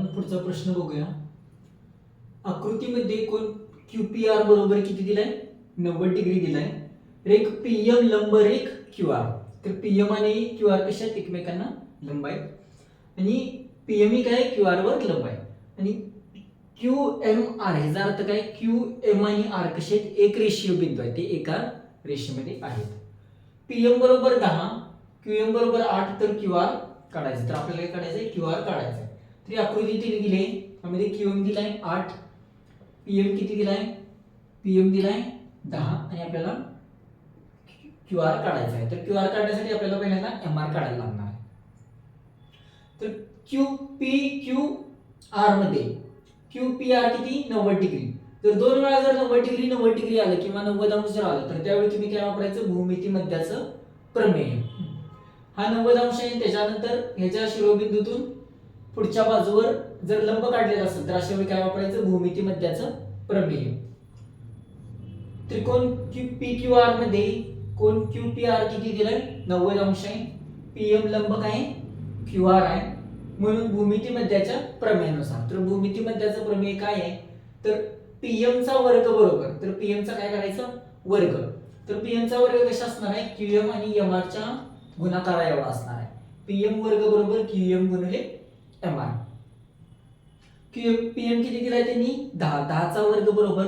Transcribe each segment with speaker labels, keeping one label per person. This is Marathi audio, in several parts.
Speaker 1: आपण पुढचा प्रश्न बघूया. आकृतीमध्ये कोण QPR बरोबर किती दिलाय 90 डिग्री दिलाय. रेख PM लंब रेख QR. तर PM आणि QR कशा आहेत एकमेकांना लंब आहेत आणि PM काय QR वर लंब आहे आणि QMR ह्याचा अर्थ काय QM आणि R कसे आहेत एक रेषीय बिंदू आहेत ते एका रेषेमध्ये आहेत. PM बरोबर 10 QM बरोबर 8 तर QR काढायचं. तर आपल्याला काय काढायचं आहे QR काढायचं आहे. तर आकृती दिली त्यामध्ये QM दिलाय 8 PM किती दिलाय PM दिलाय 10 आणि आपल्याला QR काढायचा आहे. तर QR काढण्यासाठी आपल्याला पहिल्यांदा MR काढायला लागणार आहे. तर QPQR मध्ये QPR किती 90 डिग्री. जर दोन वेळा जर 90 डिग्री आलं किंवा 90 अंश जर आलं तर त्यावेळी तुम्ही काय वापरायचं भूमिती मध्याचं प्रमेय. हा 90 अंश आहे. त्याच्यानंतर ह्याच्या शिरोबिंदूतून पुढच्या बाजूवर जर लंब काढलेला असेल तर अशा वेळी काय वापरायचं भूमिती मध्याचं प्रमेय. त्रिकोण PQR मध्ये कोण QPR किती दिलाय 90 अंश आहे. PM लंब काय QR आहे म्हणून भूमिती मध्याच्या प्रमेयानुसार. तर भूमिती मध्याचं प्रमेय काय आहे तर PM चा वर्ग बरोबर. तर PM चा काय करायचं वर्ग. तर PM चा वर्ग कसा असणार आहे QM आणि MR च्या गुणाकारा एवढा असणार आहे. PM वर्ग बरोबर QM गुणिले MR. PM किती दिलाय त्यांनी 10 चा वर्ग बरोबर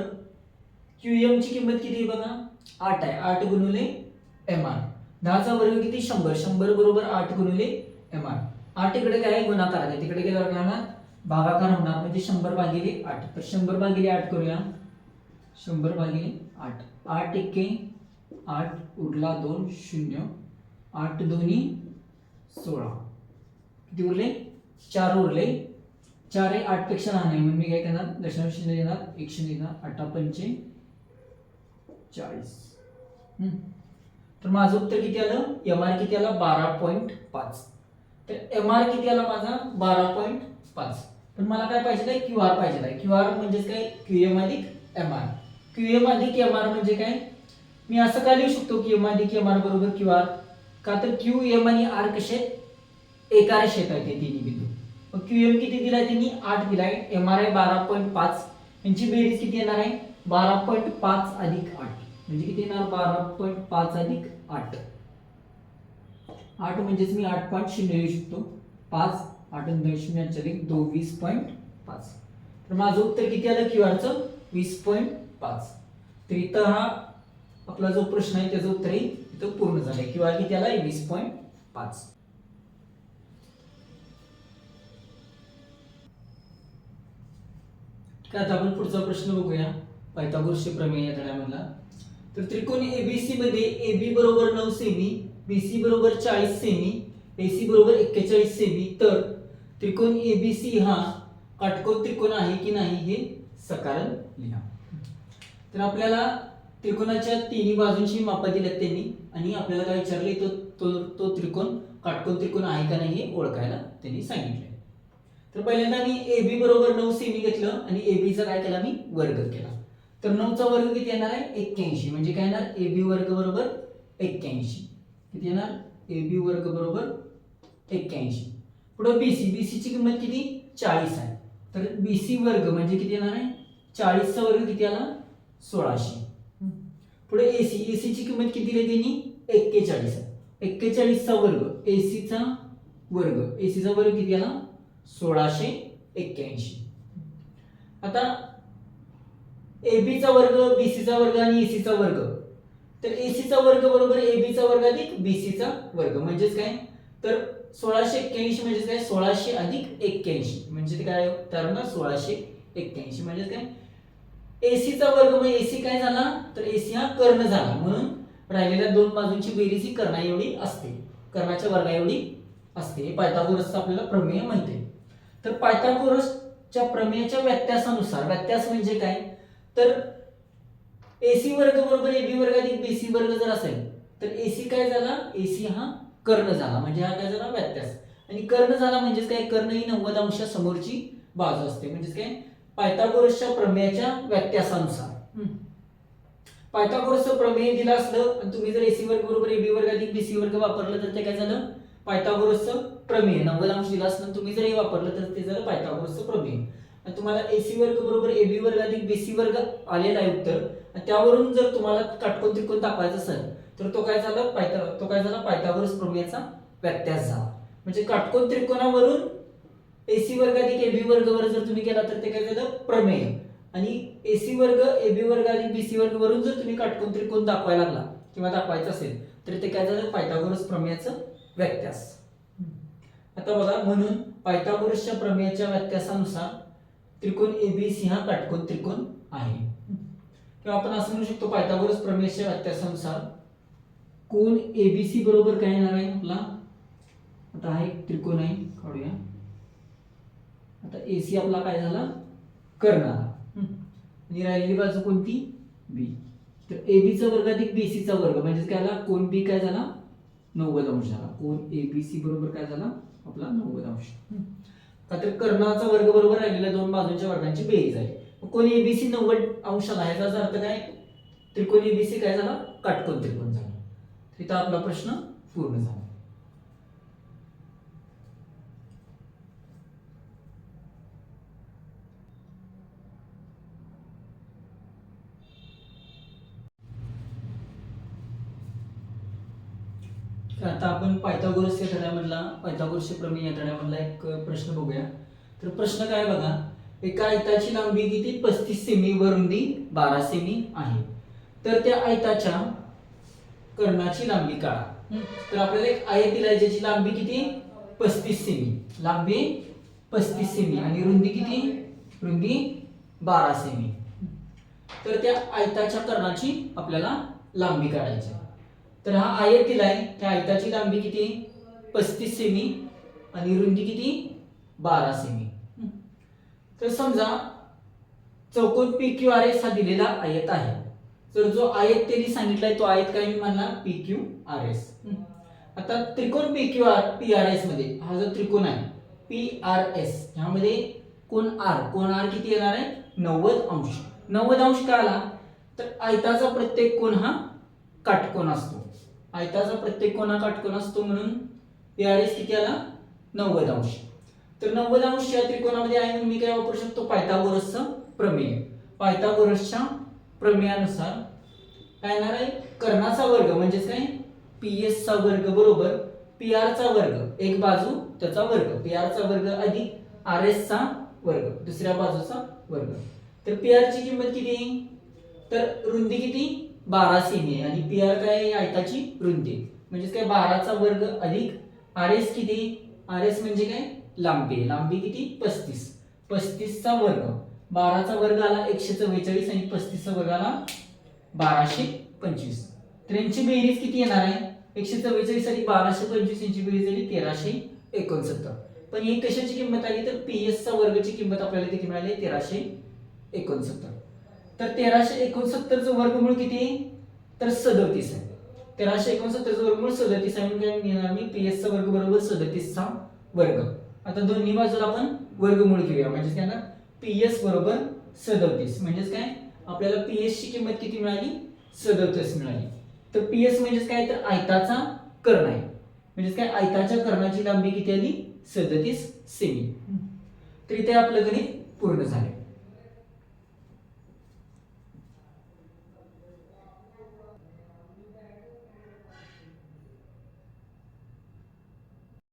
Speaker 1: QM ची किंमत किती आहे बघा 8 आहे 8 गुणिले MR. 10 चा वर्ग किती 100 बरोबर 8 गुणिले MR. 8 इकडे काय गुणाकार आहे तिकडे गेल्यावर काय होणार भागाकार होणार म्हणजे 100 भागिले 8. तर 100 भागिले 8 करूया 100 भागिले 8 8 एके 8 उरला 2 0 8 दोन्ही 16 किती उरले 4 उरले 4 हे 8 पेक्षा लहान आहे म्हणून मी काय करणार दशांश चिन्ह देणार 1 शून्य देणार 8 पंचे 40. तर माझं उत्तर किती आलं MR किती आला 12.5. तर MR किती आला माझा 12.5. पण मला काय पाहिजे आहे QR पाहिजे आहे. QR म्हणजे काय QM अधिक MR. QM अधिक MR म्हणजे काय मी असं का लिहू शकतो QM अधिक MR बरोबर QR का तर QM आणि R कसे एका रेषेत आहेत ते तिन्ही बिंदू. मग QM किती दिलाय त्यांनी 8 दिलाय MR आहे 12.5 यांची बेरीज किती येणार आहे 12.5 अधिक 8 म्हणजे किती येणार 12.5 अधिक 8. 8 म्हणजेच मी 8.0 लिहू शकतो 5 8 आणि 2 शून्य अधिक 20.5. तर माझं उत्तर किती आलं QR चं 20.5. तर इथं हा आपला जो प्रश्न आहे त्याचं उत्तर इथं पूर्ण झालंय. QR किती आला 20.5. आता आपण पुढचा प्रश्न बघूया पायथागोरसचे प्रमेय या धड्यामधला. तर त्रिकोण ABC मध्ये AB बरोबर 9 सेमी BC बरोबर 40 सेमी AC बरोबर 41 सेमी. तर त्रिकोण ABC हा काटकोन त्रिकोण आहे की नाही हे सकारण लिहा. तर आपल्याला त्रिकोणाच्या तिन्ही बाजूंची मापं दिलेत त्यांनी आणि आपल्याला काय विचारले तो त्रिकोण काटकोन त्रिकोण आहे का नाही हे ओळखायला त्यांनी सांगितले. तर पहिल्यांदा मी AB बरोबर 9 सेमी घेतलं आणि AB चा काय केला मी वर्ग केला. तर 9 चा वर्ग किती येणार आहे 81 म्हणजे काय येणार AB वर्ग बरोबर 81. किती येणार AB वर्ग बरोबर 81. पुढे BC ची किंमत किती 40 आहे. तर BC वर्ग म्हणजे किती येणार आहे 40 चा वर्ग किती आला 1600. पुढे AC ची किंमत किती दिली त्यांनी 41 आहे. 41 चा वर्ग AC चा वर्ग किती आला 1681. आता AB चा वर्ग BC चा वर्ग आणि AC चा वर्ग. तर AC चा वर्ग बरोबर AB चा वर्ग अधिक BC चा वर्ग म्हणजेच काय तर 1681 म्हणजे काय 1600 अधिक 81 म्हणजे काय तर ना 1681 म्हणजे काय AC चा वर्ग म्हणजे AC काय झाला तर AC हा कर्ण झाला म्हणून राहिलेल्या दोन बाजूंची बेरीज ही कर्णा एवढी असते कर्णाच्या वर्गा एवढी असते. हे पायथागोरसचा आपल्याला प्रमेय म्हणते. तर पायथागोरसच्या प्रमेयाच्या व्यत्यासानुसार व्यत्यास म्हणजे काय तर AC वर्ग बरोबर AB वर्ग अधिक BC वर्ग जर असेल तर AC काय झाला AC हा कर्ण झाला म्हणजे हा काय झाला व्यत्यास. आणि कर्ण झाला म्हणजेच काय कर्ण ही 90 अंश समोरची बाजू असते म्हणजेच काय पायथागोरसच्या प्रमेयाच्या व्यत्यासानुसार. पायथागोरसचं प्रमेय दिलं असलं आणि तुम्ही जर AC वर्ग बरोबर AB वर्ग अधिक BC वर्ग वापरलं तर ते काय झालं पायथागोरसचं प्रमेय 90 अंश दिला असताना तुम्ही जर हे वापरलं तर ते झालं पायथागोरसचं प्रमेय. आणि तुम्हाला AC वर्ग बरोबर AB वर्ग अधिक BC वर्ग आलेलं आहे उत्तर. आणि त्यावरून जर तुम्हाला काटकोन त्रिकोण दाखवायचा असेल तर तो काय झाला पायथागोरस प्रमेयाचा व्यत्यास झाला. म्हणजे काटकोन त्रिकोणावरून AC वर्ग अधिक AB वर्ग वर जर तुम्ही केला तर ते काय झालं प्रमेय. आणि AC वर्ग AB वर्ग अधिक BC वर्ग वरून जर तुम्ही काटकोन त्रिकोण दाखवायला लागला किंवा दाखवायचं असेल तर ते काय झालं पायथागोरस प्रमेयाचं व्यत्यास. आता बघा, म्हणून पायथागोरसच्या प्रमेयाच्या व्यत्यासानुसार त्रिकोण ABC हा काटकोन त्रिकोण आहे. किंवा आपण असं म्हणू शकतो पायथागोरस प्रमेयाच्या व्यत्यासानुसार कोन ABC बरोबर काय येणार आहे आपला. आता हा एक त्रिकोण आहे, काढूया. आता AC आपला काय झाला कर्ण आला आणि राहिलेली बाजू कोणती B. तर AB चा वर्ग अधिक BC चा वर्ग म्हणजे काय झाला कोन B काय झाला 90 अंश झाला. कोन ABC बरोबर काय झाला आपला 90 अंश. का तर कर्णाचा वर्ग बरोबर राहिलेल्या दोन बाजूंच्या वर्गांची बेरीज आहे. कोन ABC 90 अंश आला याचा अर्थ काय त्रिकोण ABC काय झाला काटकोन त्रिकोण झाला. इथं आपला प्रश्न पूर्ण झाला. आता आपण पायथागोरस या धड्यामधला पायथागोरसचे प्रमेय या धड्यामधला एक प्रश्न बघूया. तर प्रश्न काय बघा, एका आयताची लांबी किती 35 सेमी व रुंदी 12 सेमी आहे. तर त्या आयताच्या कर्णाची लांबी काढा. तर आपल्याला एक आयत दिलाय ज्याची लांबी किती 35 सेमी, लांबी 35 सेमी आणि रुंदी किती रुंदी 12 सेमी. तर त्या आयताच्या कर्णाची आपल्याला लांबी काढायची. तर हा आयत दिलाय, त्या आयताची लांबी किती 35 सेमी आणि रुंदी किती 12 सेमी. तर समजा चौकोन PQRS हा दिलेला आयत आहे. तर जो आयत त्यांनी सांगितलाय तो आयत काय मी म्हणणार PQRS. आता त्रिकोण PRS मध्ये हा जो त्रिकोण आहे PRS ह्यामध्ये कोन R किती येणार आहे 90 अंश. 90 अंश का आला तर आयताचा प्रत्येक कोन हा काटकोन असतो. आयताचा प्रत्येक कोन हा काटकोन असतो म्हणून PRS किती आला 90 अंश. तर 90 अंश या त्रिकोणामध्ये आहे म्हणून मी काय वापरू शकतो पायथागोरसचा प्रमेय. पायथागोरसच्या प्रमेयानुसार काय येणार आहे कर्णाचा वर्ग म्हणजेच काय PS चा वर्ग बरोबर PR चा वर्ग एक बाजू त्याचा वर्ग PR चा वर्ग अधिक RS चा वर्ग दुसऱ्या बाजूचा वर्ग. तर PR ची किंमत किती तर रुंदी किती 12 सेमी आणि PR काय आहे आयताची रुंदी म्हणजे काय 12 चा वर्ग अधिक RS किती RS म्हणजे काय लांबी किती 35 चा वर्ग 12 चा वर्ग आला 144 आणि 35 चा वर्ग आला 1225. तर यांची बेरीज किती येणार आहे 144 आणि 1225 यांची बेरीज झाली 1369. पण ही कशाची किंमत आली तर PS चा वर्गची किंमत आपल्याला किती मिळाली 1369. तर 1369 चं वर्गमूळ किती तर 37 आहे. 1369 चं वर्गमूळ 37 आहे म्हणजे घेणार मी PS चा वर्ग बरोबर 37 चा वर्ग. आता दोन्ही बाजूला आपण वर्गमूळ घेऊया म्हणजे काय ना PS बरोबर 37 म्हणजे काय आपल्याला PS ची किंमत किती मिळाली 37 मिळाली. तर PS म्हणजे काय तर आयताचा कर्ण आहे म्हणजे काय आयताच्या कर्णाची लांबी किती आली 37 सेमी. तर इथे आपलं गणित पूर्ण झाले.